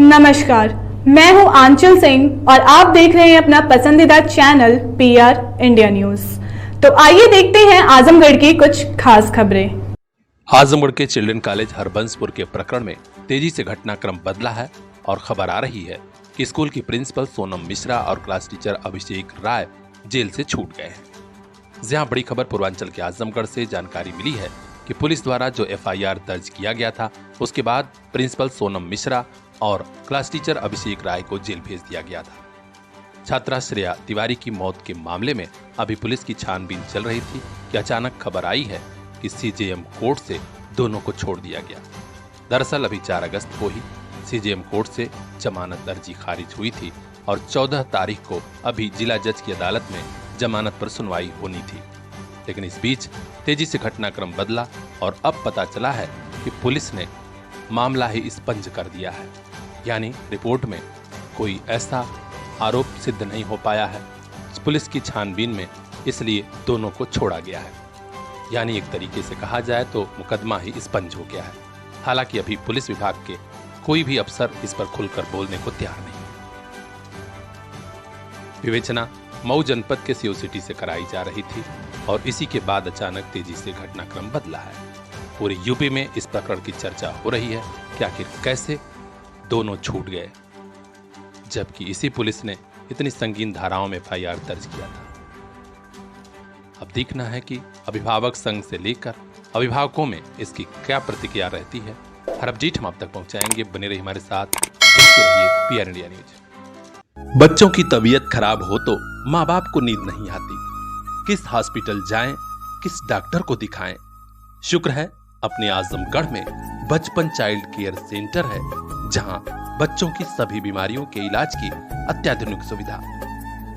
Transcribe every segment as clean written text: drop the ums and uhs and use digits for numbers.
नमस्कार, मैं हूं आंचल सिंह और आप देख रहे हैं अपना पसंदीदा चैनल पीआर इंडिया न्यूज। तो आइए देखते हैं आजमगढ़ की कुछ खास खबरें। आजमगढ़ के चिल्ड्रन कॉलेज हरबंसपुर के प्रकरण में तेजी से घटनाक्रम बदला है और खबर आ रही है कि स्कूल की प्रिंसिपल सोनम मिश्रा और क्लास टीचर अभिषेक राय जेल से छूट गए हैं। जहां बड़ी खबर पूर्वांचल के आजमगढ़ से जानकारी मिली है कि पुलिस द्वारा जो एफआईआर दर्ज किया गया था, उसके बाद प्रिंसिपल सोनम मिश्रा और क्लास टीचर अभिषेक राय को जेल भेज दिया गया था। छात्रा श्रेया तिवारी की मौत के मामले में अभी पुलिस की छानबीन चल रही थी कि अचानक खबर आई है कि सीजेएम कोर्ट से दोनों को छोड़ दिया गया। दरअसल अभी 4 अगस्त को ही सीजेएम कोर्ट से जमानत अर्जी खारिज हुई थी और 14 तारीख को अभी जिला जज की अदालत में जमानत पर सुनवाई होनी थी। लेकिन इस बीच तेजी से घटनाक्रम बदला और अब पता चला है कि पुलिस ने मामला ही स्पंज कर दिया है, यानी रिपोर्ट में कोई ऐसा आरोप सिद्ध नहीं हो पाया है पुलिस की छानबीन में, इसलिए दोनों को छोड़ा गया है। यानी एक तरीके से कहा जाए तो मुकदमा ही स्पंज हो गया है। हालांकि अभी पुलिस विभाग के कोई भी अफसर इस पर खुलकर बोलने को तैयार नहीं है। विवेचना मऊ जनपद के सीओ सिटी से कराई जा रही थी और इसी के बाद अचानक तेजी से घटनाक्रम बदला है। पूरे यूपी में इस प्रकरण की चर्चा हो रही है कि आखिर कैसे दोनों छूट गए, जबकि इसी पुलिस ने इतनी संगीन धाराओं में एफआईआर दर्ज किया था। अब देखना है कि अभिभावक संघ से लेकर अभिभावकों में इसकी क्या प्रतिक्रिया रहती है। हर अपडेट हम आप तक पहुंचाएंगे, बने रहिए हमारे साथ, देखते रहिए पीआर इंडिया न्यूज। बच्चों की तबीयत खराब हो तो माँ बाप को नींद नहीं आती, किस हॉस्पिटल जाएं, किस डॉक्टर को दिखाएं। शुक्र है अपने आजमगढ़ में बचपन चाइल्ड केयर सेंटर है, जहां बच्चों की सभी बीमारियों के इलाज की अत्याधुनिक सुविधा।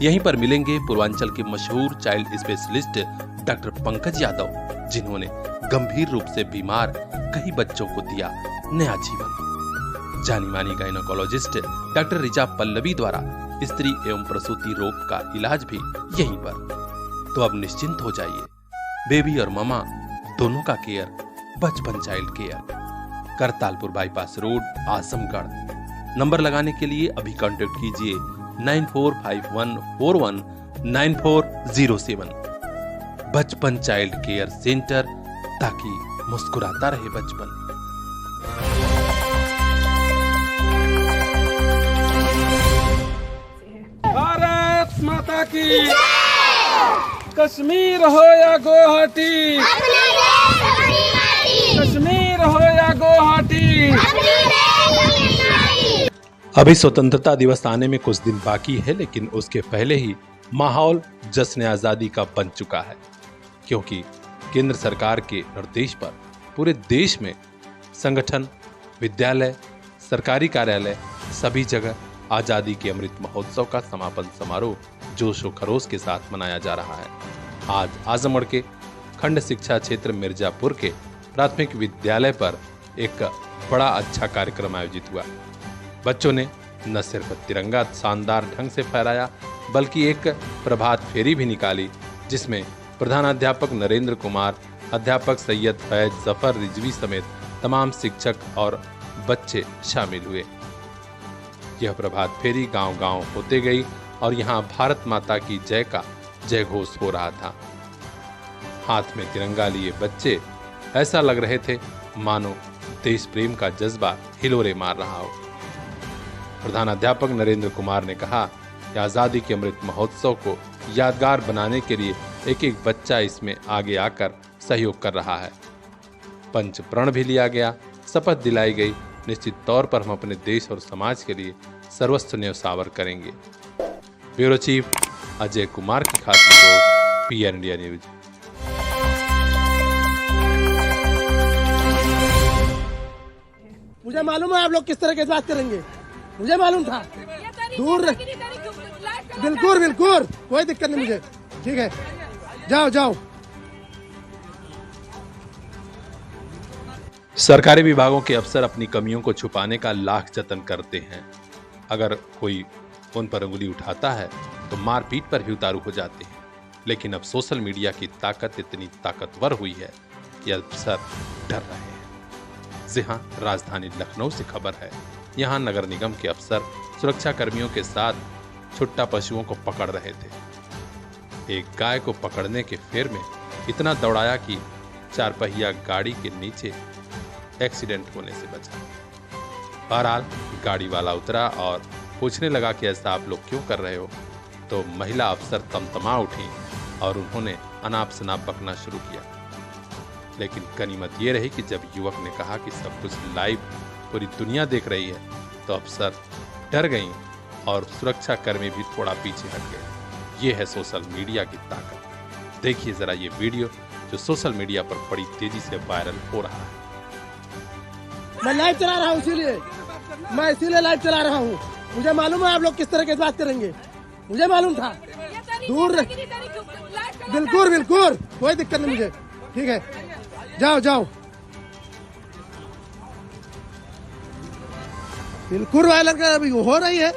यहीं पर मिलेंगे पूर्वांचल के मशहूर child specialist doctor Pankaj Yadav, जिन्होंने गंभीर रूप से बीमार कई बच्चों को दिया नया जीवन। जानी मानी गायनोकोलॉजिस्ट डॉक्टर रिचा पल्लवी द्वारा स्त्री एवं प्रसूति रोग का इलाज भी यहीं पर। तो अब निश्चिंत हो जाइए, बेबी और ममा दोनों का केयर बचपन child care, Kartalpur bypass road, Azamgarh. Number लगाने के लिए अभी कांटेक्ट कीजिए 9451419407। बचपन चाइल्ड केयर सेंटर, ताकि मुस्कुराता रहे बचपन। भारत माता की, कश्मीर हो या गुवाहाटी, कश्मीर हो या गुवाहाटी। अभी स्वतंत्रता दिवस आने में कुछ दिन बाकी है, लेकिन उसके पहले ही माहौल जश्न आजादी का बन चुका है, क्योंकि केंद्र सरकार के निर्देश पर पूरे देश में संगठन, विद्यालय, सरकारी कार्यालय, सभी जगह आजादी के अमृत महोत्सव का समापन समारोह जोश और खरोश के साथ मनाया जा रहा है। आज आजमगढ़ के खंड शिक्षा क्षेत्र मिर्जापुर के प्राथमिक विद्यालय पर एक बड़ा अच्छा कार्यक्रम आयोजित हुआ। बच्चों ने न सिर्फ तिरंगा शानदार ढंग से फहराया, बल्कि एक प्रभात फेरी भी निकाली, जिसमें प्रधानाध्यापक नरेंद्र कुमार, अध्यापक सैयद फैज जफर रिजवी समेत तमाम शिक्षक और बच्चे शामिल हुए। यह प्रभात फेरी गांव-गांव होते गई और यहां भारत माता की जय का जय घोष हो रहा था। हाथ में तिरंगा लिए बच्चे ऐसा लग रहे थे मानो देश प्रेम का जज्बा हिलोरे मार रहा हो। प्रधानाध्यापक नरेंद्र कुमार ने कहा कि आजादी के अमृत महोत्सव को यादगार बनाने के लिए एक एक बच्चा इसमें आगे आकर सहयोग कर रहा है। पंच प्रण भी लिया गया, शपथ दिलाई गई, निश्चित तौर पर हम अपने देश और समाज के लिए सर्वस्व न्योछावर करेंगे। ब्यूरो चीफ अजय कुमार की खास रिपोर्ट, पीआर इंडिया न्यूज। मुझे मालूम है आप लोग किस तरह के बात करेंगे, मुझे मालूम था। दूर बिल्कुल बिल्कुल कोई दिक्कत नहीं मुझे, ठीक है, जाओ जाओ। सरकारी विभागों के अफसर अपनी कमियों को छुपाने का लाख जतन करते हैं। अगर कोई उन पर उंगली उठाता है तो मारपीट पर भी उतारू हो जाते हैं। लेकिन अब सोशल मीडिया की ताकत इतनी ताकतवर हुई है कि अफसर डर रहे हैं। जी हां, राजधानी लखनऊ से खबर है यहाँ नगर निगम के अफसर सुरक्षा कर्मियों के साथ छुट्टा पशुओं को पकड़ रहे थे। एक गाय को पकड़ने के फेर में इतना दौड़ाया कि 4 पहिया गाड़ी के नीचे एक्सीडेंट होने से बचा। बहरहाल गाड़ी वाला उतरा और पूछने लगा कि ऐसा आप लोग क्यों कर रहे हो, तो महिला अफसर तमतमा उठी और उन्होंने अनाप शनाप बकना शुरू किया। लेकिन गनीमत ये रही कि जब युवक ने कहा कि सब कुछ लाइव पूरी दुनिया देख रही है, तो अफसर डर गईं और सुरक्षा कर्मी भी थोड़ा पीछे हट गए। ये है सोशल मीडिया की ताकत। देखिए जरा ये वीडियो जो सोशल मीडिया पर बड़ी तेजी से वायरल हो रहा है। मैं लाइव चला रहा हूँ, इसीलिए लाइव चला रहा हूँ। मुझे मालूम है आप लोग किस तरह की बात करेंगे, मुझे मालूम था। दूर बिल्कुल बिल्कुल कोई दिक्कत नहीं मुझे, ठीक है, जाओ जाओ। बिल्कुल वायरल का अभी हो रही है,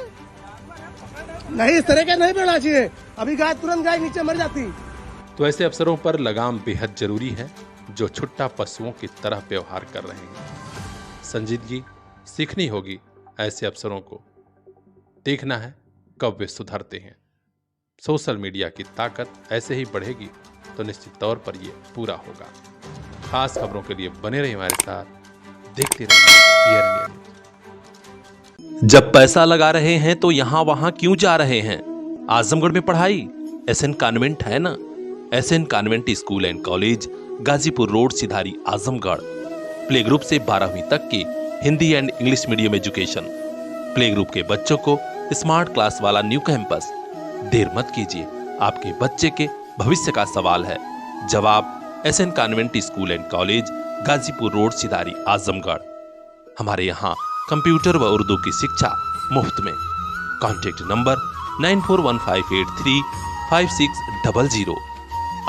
नहीं इस तरह का नहीं बढ़ना चाहिए। अभी गाय तुरंत गाय नीचे मर जाती। तो ऐसे अफसरों पर लगाम बेहद जरूरी है जो छुट्टा पशुओं की तरह व्यवहार कर रहे हैं। संजीदगी सीखनी होगी ऐसे अफसरों को, देखना है कब वे सुधरते हैं। सोशल मीडिया की ताकत ऐसे ही बढ़ेगी तो निश्चित तौर पर यह पूरा होगा। खास खबरों के लिए बने रहिए हमारे साथ, देखते रहिए पीआर इंडिया न्यूज़। जब पैसा लगा रहे हैं तो यहाँ वहां क्यों जा रहे हैं? आजमगढ़ में पढ़ाई एसएन कॉन्वेंट है ना। SN convent school and college, Ghazipur road, Sidhari, Azamgarh. Play group से 12वीं तक की Hindi and English medium education. Play group के बच्चों को स्मार्ट क्लास वाला न्यू कैंपस। देर मत कीजिए, आपके बच्चे के भविष्य का सवाल है। जवाब SN convent school and college, Ghazipur road, Sidhari, Azamgarh. हमारे यहाँ कंप्यूटर व उर्दू की शिक्षा मुफ्त में। Contact number 9415835600।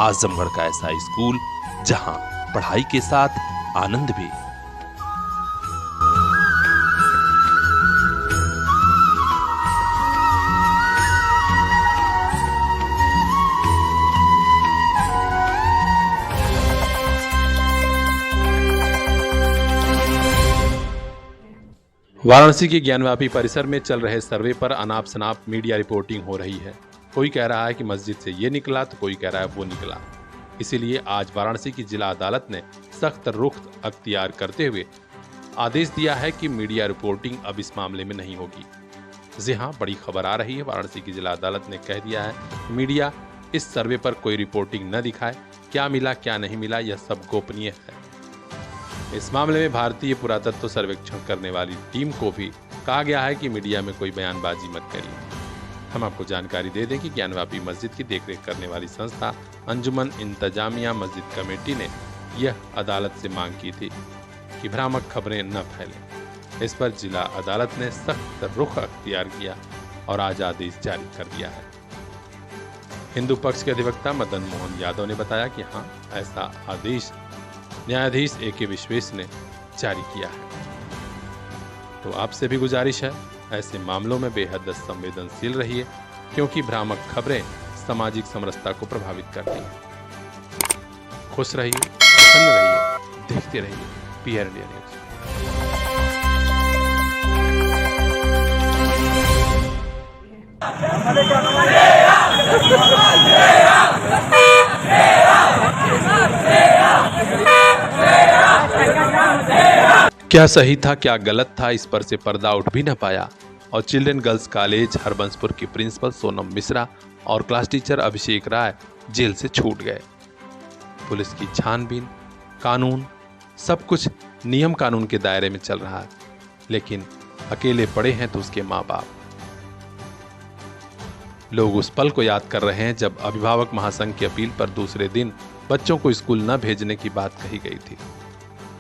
आजमगढ़ का ऐसा स्कूल जहां पढ़ाई के साथ आनंद भी। वाराणसी के ज्ञानव्यापी परिसर में चल रहे सर्वे पर अनाप शनाप मीडिया रिपोर्टिंग हो रही है। कोई कह रहा है कि मस्जिद से ये निकला तो कोई कह रहा है वो निकला। इसीलिए आज वाराणसी की जिला अदालत ने सख्त रुख अख्तियार करते हुए आदेश दिया है कि मीडिया रिपोर्टिंग अब इस मामले में नहीं होगी। जी हाँ, बड़ी खबर आ रही है। वाराणसी की जिला अदालत ने कह दिया है कि मीडिया इस सर्वे पर कोई रिपोर्टिंग न दिखाए। क्या मिला क्या नहीं मिला यह सब गोपनीय है। इस मामले में भारतीय पुरातत्व सर्वेक्षण करने वाली टीम को भी कहा गया है कि मीडिया में कोई बयानबाजी मत करिए। हम आपको जानकारी दे दें कि ज्ञानव्यापी मस्जिद की देखरेख करने वाली संस्था अंजुमन इंतजामिया मस्जिद कमेटी ने यह अदालत से मांग की थी कि भ्रामक खबरें न फैलें। इस पर जिला अदालत ने सख्त रुख अख्तियार किया और आज आदेश जारी कर दिया है। हिंदू पक्ष के अधिवक्ता मदन मोहन यादव ने बताया कि हाँ, ऐसा आदेश न्यायाधीश A.K. विश्वेश ने जारी किया है। तो आपसे भी गुजारिश है, ऐसे मामलों में बेहद संवेदनशील रहिए, क्योंकि भ्रामक खबरें सामाजिक समरसता को प्रभावित करती हैं। खुश रहिए, प्रसन्न रहिए, देखते रहिए पीआर इंडिया न्यूज़। क्या सही था क्या गलत था, इस पर से पर्दा उठ भी न पाया और चिल्ड्रन गर्ल्स कॉलेज हरबंसपुर की प्रिंसिपल सोनम मिश्रा और क्लास टीचर अभिषेक राय जेल से छूट गए। पुलिस की छानबीन, कानून, सब कुछ नियम कानून के दायरे में चल रहा है, लेकिन अकेले पड़े हैं तो उसके माँ बाप। लोग उस पल को याद कर रहे हैं जब अभिभावक महासंघ की अपील पर दूसरे दिन बच्चों को स्कूल न भेजने की बात कही गई थी।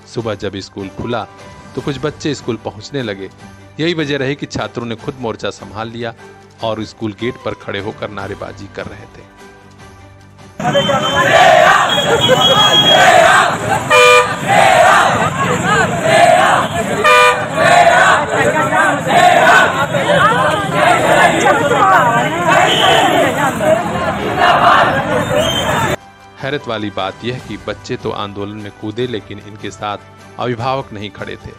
सुबह जब स्कूल खुला तो कुछ बच्चे स्कूल पहुंचने लगे। यही वजह रही कि छात्रों ने खुद मोर्चा संभाल लिया और स्कूल गेट पर खड़े होकर नारेबाजी कर रहे थे। हैरत वाली बात यह कि बच्चे तो आंदोलन में कूदे, लेकिन इनके साथ अभिभावक नहीं खड़े थे।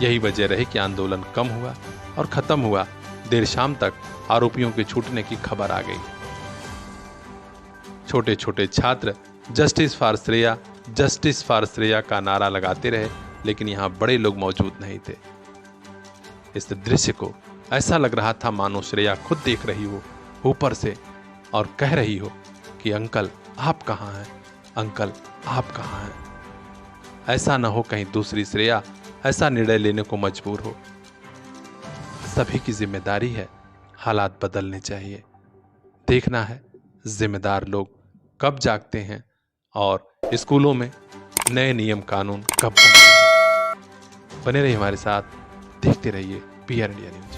यही वजह रही कि आंदोलन कम हुआ और खत्म हुआ। देर शाम तक आरोपियों के छूटने की खबर आ गई। छोटे छोटे छात्र जस्टिस फॉर श्रेया का नारा लगाते रहे, लेकिन यहाँ बड़े लोग मौजूद नहीं थे। इस दृश्य को ऐसा लग रहा था मानो श्रेया खुद देख रही हो ऊपर से और कह रही हो कि अंकल आप कहाँ हैं, अंकल आप कहाँ हैं। ऐसा न हो कहीं दूसरी श्रेया ऐसा निर्णय लेने को मजबूर हो। सभी की जिम्मेदारी है हालात बदलने चाहिए। देखना है जिम्मेदार लोग कब जागते हैं और स्कूलों में नए नियम कानून कब बनते हैं। बने रहिए हमारे साथ, देखते रहिए पीआर इंडिया न्यूज।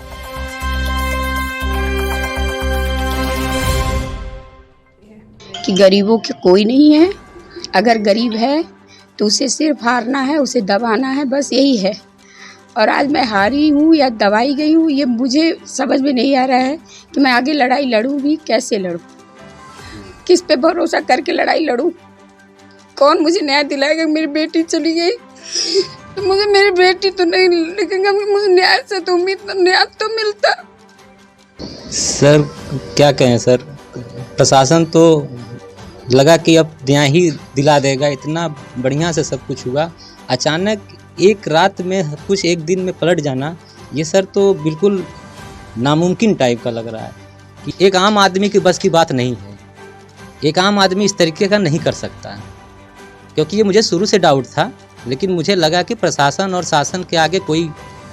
कि गरीबों के कोई नहीं है, अगर गरीब है तो उसे सिर्फ हारना है, उसे दबाना है, बस यही है। और आज मैं हारी हूँ या दबाई गई हूँ, ये मुझे समझ में नहीं आ रहा है कि मैं आगे लड़ाई लड़ूँ भी कैसे लड़ूँ, किस पे भरोसा करके लड़ाई लड़ूँ। कौन मुझे न्याय दिलाएगा? मेरी बेटी चली गई तो मुझे मेरी बेटी तो नहीं लगेगा, मुझे न्याय से तो उम्मीद न्याय तो मिलता। सर क्या कहें सर, प्रशासन तो लगा कि अब न्याय ही दिला देगा, इतना बढ़िया से सब कुछ हुआ। अचानक एक रात में कुछ एक दिन में पलट जाना, ये सर तो बिल्कुल नामुमकिन टाइप का लग रहा है कि एक आम आदमी की बस की बात नहीं है। एक आम आदमी इस तरीके का नहीं कर सकता है, क्योंकि ये मुझे शुरू से डाउट था, लेकिन मुझे लगा कि प्रशासन और शासन के आगे कोई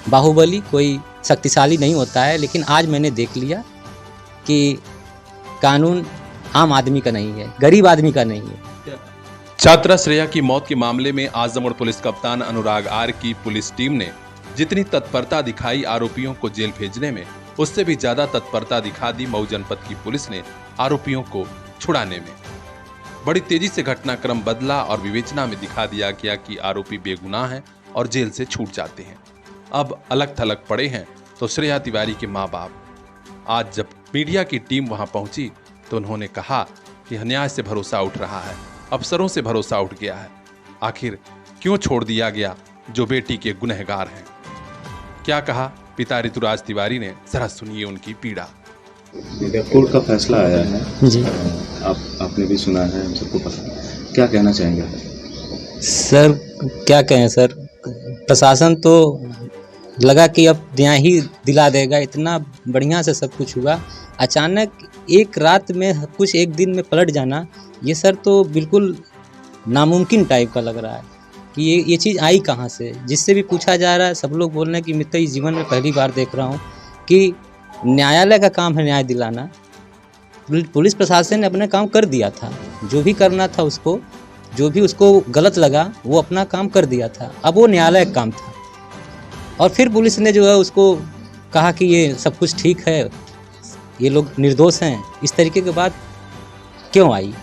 बाहुबली, कोई शक्तिशाली नहीं होता है। लेकिन आज मैंने देख लिया कि कानून आम आदमी का नहीं है, गरीब आदमी का नहीं है। छात्रा श्रेया की मौत के मामले में आजमगढ़ पुलिस कप्तान अनुराग आर की पुलिस टीम ने जितनी तत्परता दिखाई आरोपियों को जेल भेजने में, उससे भी ज्यादा तत्परता दिखा दी मऊ जनपद की पुलिस ने आरोपियों को छुड़ाने में। बड़ी तेजी से घटनाक्रम बदला और विवेचना में दिखा दिया गया कि आरोपी बेगुनाह हैं और जेल से छूट जाते हैं। अब अलग थलग पड़े हैं तो श्रेया तिवारी के माँ बाप। आज जब मीडिया की टीम वहां पहुंची तो उन्होंने कहा कि अन्याय से भरोसा उठ रहा है, अफसरों से भरोसा उठ गया है। आखिर क्यों छोड़ दिया गया जो बेटी के गुनहगार हैं? क्या कहा पिता ऋतुराज तिवारी ने, जरा सुनिए उनकी पीड़ा। कोर्ट का फैसला आया है जी, आपने भी सुना है, हम सबको पता है, क्या कहना चाहेंगे? सर क्या कहें सर, प्रशासन तो लगा कि अब न्याय ही दिला देगा, इतना बढ़िया से सब कुछ हुआ। अचानक एक रात में कुछ एक दिन में पलट जाना, ये सर तो बिल्कुल नामुमकिन टाइप का लग रहा है कि ये चीज़ आई कहाँ से। जिससे भी पूछा जा रहा है सब लोग बोल रहे हैं कि मैं तो इस जीवन में पहली बार देख रहा हूँ कि न्यायालय का काम है न्याय दिलाना। पुलिस प्रशासन ने अपना काम कर दिया था, जो भी करना था उसको, जो भी उसको गलत लगा वो अपना काम कर दिया था। अब वो न्यायालय का काम था और फिर पुलिस ने जो है उसको कहा कि ये सब कुछ ठीक है, ये लोग निर्दोष हैं। इस तरीके की बात क्यों आई?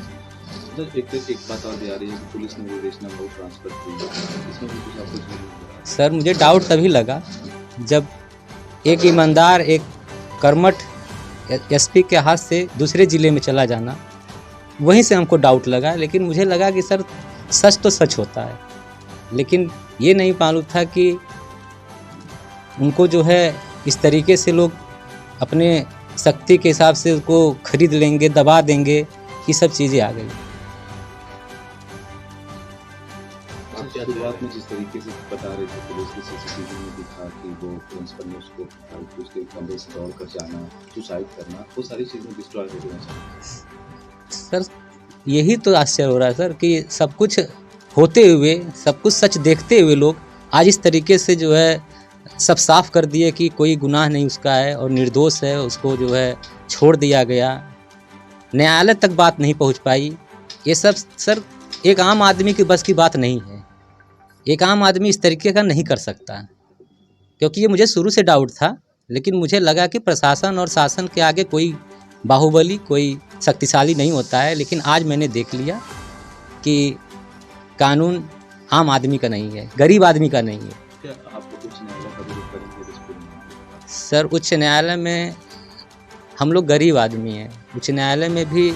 एक बात और भी आ रही है कि पुलिस ने विवेचना में ट्रांसफर की, इसमें भी कुछ आपको नहीं लगा? सर मुझे डाउट तभी लगा जब एक ईमानदार, एक कर्मठ एसपी के हाथ से दूसरे ज़िले में चला जाना, वहीं से हमको डाउट लगा। लेकिन मुझे लगा कि सर सच तो सच होता है, लेकिन ये नहीं मालूम था कि उनको जो है इस तरीके से लोग अपने शक्ति के हिसाब से उसको खरीद लेंगे, दबा देंगे, ये सब चीज़ें आ गई। शुरुआत में जिस तरीके से बता रहे थे, पुलिस के सीसीटीवी में दिखा कि वो प्रिंसिपल ने उसको उसके कमरे से दौड़ कर जाना, सुसाइड करना, वो सारी चीज़ें डिस्ट्रॉय हो गई। सर यही तो आश्चर्य हो रहा है सर कि सब कुछ होते हुए, सब कुछ सच देखते हुए लोग आज इस तरीके से जो है सब साफ कर दिए कि कोई गुनाह नहीं उसका है और निर्दोष है, उसको जो है छोड़ दिया गया। न्यायालय तक बात नहीं पहुंच पाई। ये सब सर एक आम आदमी की बस की बात नहीं है। एक आम आदमी इस तरीके का नहीं कर सकता, क्योंकि ये मुझे शुरू से डाउट था, लेकिन मुझे लगा कि प्रशासन और शासन के आगे कोई बाहुबली, कोई शक्तिशाली नहीं होता है। लेकिन आज मैंने देख लिया कि कानून आम आदमी का नहीं है, गरीब आदमी का नहीं है। क्या आपको उच्च न्यायालय का विरोध करेंगे इस पूरे मामले? सर उच्च न्यायालय में हम लोग गरीब आदमी हैं, उच्च न्यायालय में भी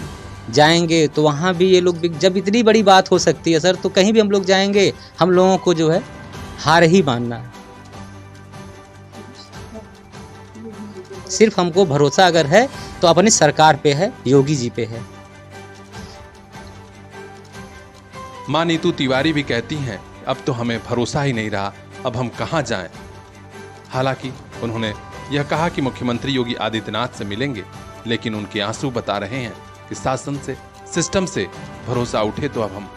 जाएंगे तो वहाँ भी ये लोग, जब इतनी बड़ी बात हो सकती है सर, तो कहीं भी हम लोग जाएंगे, हम लोगों को जो है हार ही मानना है। सिर्फ हमको भरोसा अगर है तो अपनी सरकार पे है, योगी जी पे है। मां नीतू तिवारी भी कहती हैं, अब तो हमें भरोसा ही नहीं रहा, अब हम कहां जाएं। हालांकि उन्होंने यह कहा कि मुख्यमंत्री योगी आदित्यनाथ से मिलेंगे, लेकिन उनके आंसू बता रहे हैं कि शासन से, सिस्टम से भरोसा उठे तो अब हम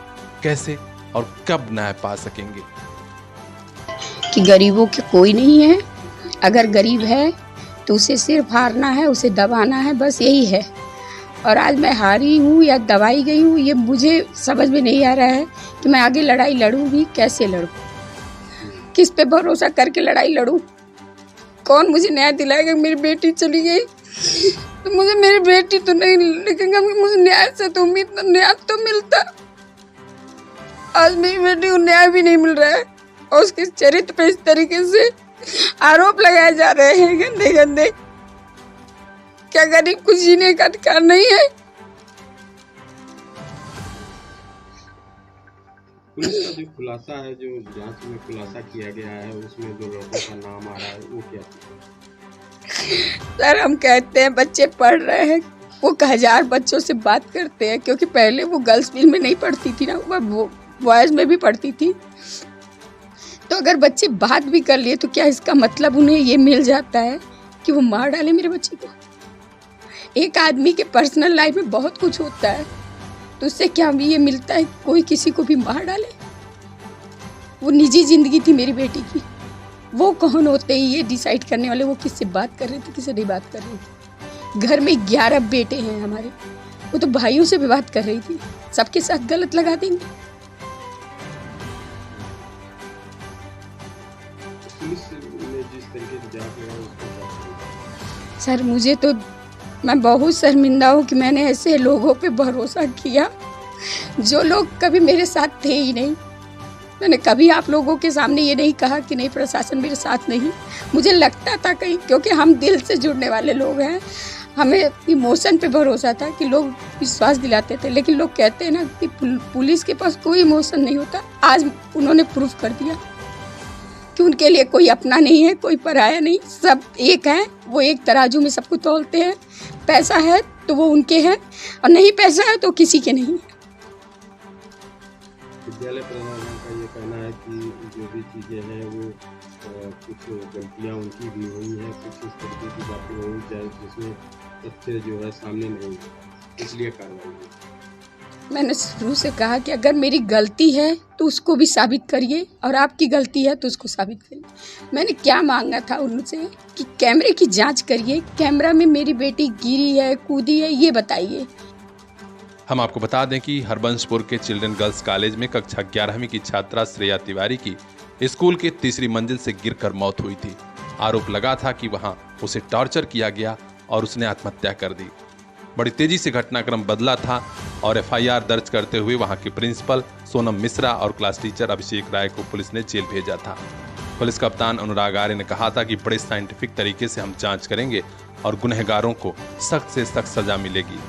कैसे और कब न्याय पा सकेंगे। कि गरीबों के कोई नहीं है, अगर गरीब है तो उसे सिर्फ हारना है, उसे दबाना है, बस यही है। और आज मैं हारी हूँ या दबाई गई हूँ, ये मुझे समझ में नहीं आ रहा है कि मैं आगे लड़ाई लड़ूँ भी कैसे लड़ूँ, किस पे भरोसा करके लड़ाई लड़ूँ, कौन मुझे न्याय दिलाएगा। मेरी बेटी चली गई तो मुझे मेरी बेटी तो नहीं लिखेगा, मुझे न्याय से तो उम्मीद, न्याय तो मिलता। आज मेरी बेटी को न्याय भी नहीं मिल रहा है और उसके चरित्र पे इस तरीके से आरोप लगाए जा रहे हैं गंदे गंदे। क्या गरीब को जीने का अधिकार नहीं है? पुलिस का जो खुलासा है, जो जांच में खुलासा किया गया है, उसमें जो लड़कों का नाम आ रहा है वो क्या है? सर हम कहते हैं बच्चे पढ़ रहे हैं, वो 1000 बच्चों से बात करते हैं, क्योंकि पहले वो गर्ल्स स्कूल में नहीं पढ़ती थी ना, वो बॉयज में भी पढ़ती थी। तो अगर बच्चे बात भी कर लिए तो क्या इसका मतलब उन्हें ये मिल जाता है कि वो मार डाले मेरे बच्चे को? एक आदमी के पर्सनल लाइफ में बहुत कुछ होता है, तो उससे क्या भी ये मिलता है कि कोई किसी को भी मार डाले? वो निजी जिंदगी थी मेरी बेटी की, वो कौन होते हैं ये डिसाइड करने वाले? वो किससे बात कर रहे थे, किससे नहीं बात कर रही थी? घर में 11 बेटे हैं हमारे, वो तो भाइयों से भी बात कर रही थी, सबके साथ गलत लगा देंगे। सर मुझे तो, मैं बहुत शर्मिंदा हूँ कि मैंने ऐसे लोगों पे भरोसा किया जो लोग कभी मेरे साथ थे ही नहीं। मैंने कभी आप लोगों के सामने ये नहीं कहा कि नहीं प्रशासन मेरे साथ नहीं। मुझे लगता था कहीं, क्योंकि हम दिल से जुड़ने वाले लोग हैं, हमें इमोशन पे भरोसा था कि लोग विश्वास दिलाते थे। लेकिन लोग कहते हैं ना कि पुलिस के पास कोई इमोशन नहीं होता। आज उन्होंने प्रूफ कर दिया कि उनके लिए कोई अपना नहीं है, कोई पराया नहीं, सब एक है। वो एक तराजू में सबको तौलते हैं। पैसा है तो वो उनके हैं और नहीं पैसा है तो किसी के नहीं। विद्यालय प्रशासन का ये कहना है कि जो भी चीज़ें हैं वो कुछ गलतियाँ उनकी भी हुई हैं, कुछ इस तरीके की बातें हुई जाए जिसमें तथ्य जो है सामने नहीं, इसलिए कार्रवाई हुई। मैंने शुरू से कहा कि अगर मेरी गलती है तो उसको भी साबित करिए और आपकी गलती है तो उसको साबित करिए। मैंने क्या मांगा था उनसे कि कैमरे की जांच करिए, कैमरा में मेरी बेटी गिरी है, कूदी है, ये बताइए। हम आपको बता दें कि हरबंशपुर के चिल्ड्रन गर्ल्स कॉलेज में कक्षा 11वीं की छात्रा श्रेया तिवारी की स्कूल के तीसरी मंजिल से गिरकर मौत हुई थी। आरोप लगा था कि वहां उसे टॉर्चर किया गया और उसने आत्महत्या कर दी। बड़ी तेजी से घटनाक्रम बदला था और एफआईआर दर्ज करते हुए वहां के प्रिंसिपल सोनम मिश्रा और क्लास टीचर अभिषेक राय को पुलिस ने जेल भेजा था। पुलिस कप्तान अनुराग आर्य ने कहा था कि बड़े साइंटिफिक तरीके से हम जांच करेंगे और गुनहगारों को सख्त से सख्त सजा मिलेगी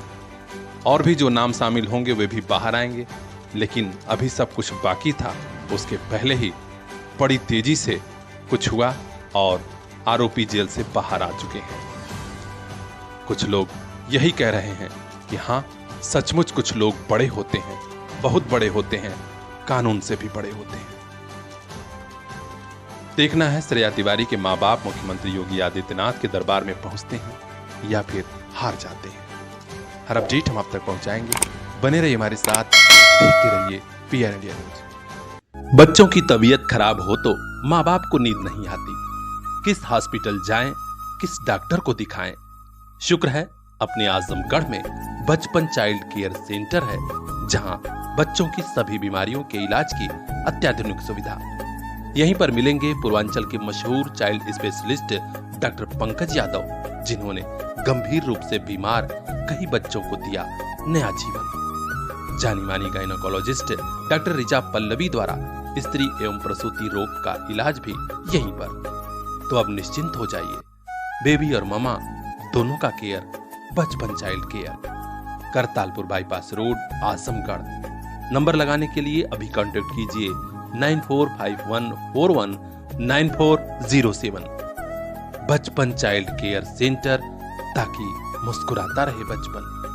और भी जो नाम शामिल होंगे वे भी बाहर आएंगे। लेकिन अभी सब कुछ बाकी था, उसके पहले ही बड़ी तेजी से कुछ हुआ और आरोपी जेल से बाहर आ चुके हैं। कुछ लोग यही कह रहे हैं कि हाँ, सचमुच कुछ लोग बड़े होते हैं, बहुत बड़े होते हैं, कानून से भी बड़े होते हैं। देखना है श्रेया तिवारी के माँ बाप मुख्यमंत्री योगी आदित्यनाथ के दरबार में पहुंचते हैं या फिर हार जाते हैं। हर अपडेट हम आप तक पहुंचाएंगे, बने रहिए हमारे साथ, देखते रहिए पीआर इंडिया न्यूज। बच्चों की तबीयत खराब हो तो माँ बाप को नींद नहीं आती, किस हॉस्पिटल जाएं, किस डॉक्टर को दिखाएं। शुक्र है अपने आजमगढ़ में बचपन चाइल्ड केयर सेंटर है, जहां बच्चों की सभी बीमारियों के इलाज की अत्याधुनिक सुविधा। यहीं पर मिलेंगे पूर्वांचल के मशहूर child specialist doctor Pankaj Yadav, जिन्होंने गंभीर रूप से बीमार कई बच्चों को दिया नया जीवन। जानी मानी गायनोकोलॉजिस्ट डॉक्टर रिचा पल्लवी द्वारा स्त्री एवं प्रसूति रोग का इलाज भी यहीं पर। तो अब निश्चिंत हो जाइए, बेबी और ममा दोनों का केयर बचपन child care, Kartalpur bypass road, Azamgarh. Number लगाने के लिए अभी कांटेक्ट कीजिए 9451419407। बचपन चाइल्ड केयर सेंटर, ताकि मुस्कुराता रहे बचपन।